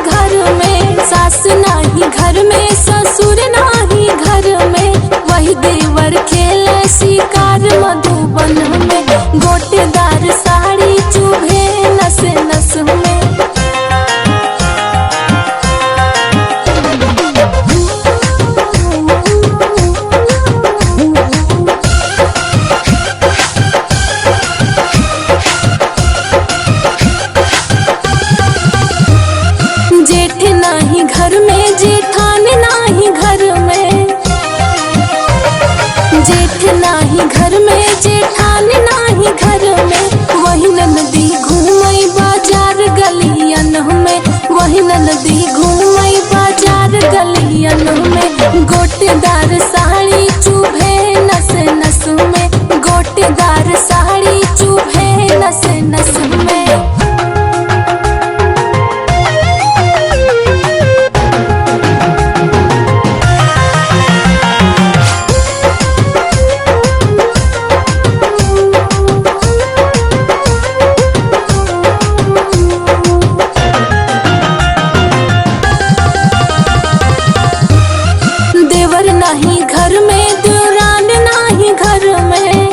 घर में, सास नाही घर में, ससुर नाही घर में, वही देवर खेले शिकार मधुबन में। गोटेदार साड़ी चुभे नस नस में। जेठ नाही घर में, जेठान नाही घर में, जेठ नाही घर में, जेठान नाही घर में, वही ननदी घूमई बाजार गलियन में, वही ननदी घूमई बाजार गलियन में। गोटेदार साड़ी चुभे नस नस में, गोटेदार साड़ी चुभे नस नस में। देवर नाही घर में, देवरान नाही घर में,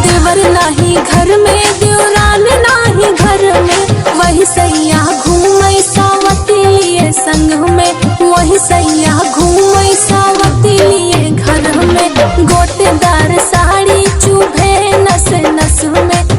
देवर नाही घर में, देवरान नाही घर में, वही सैया घूमई सावती लिए संग में, वही सैया घूमई सावती लिए घर में। गोटेदार साड़ी चुभे नस नस में।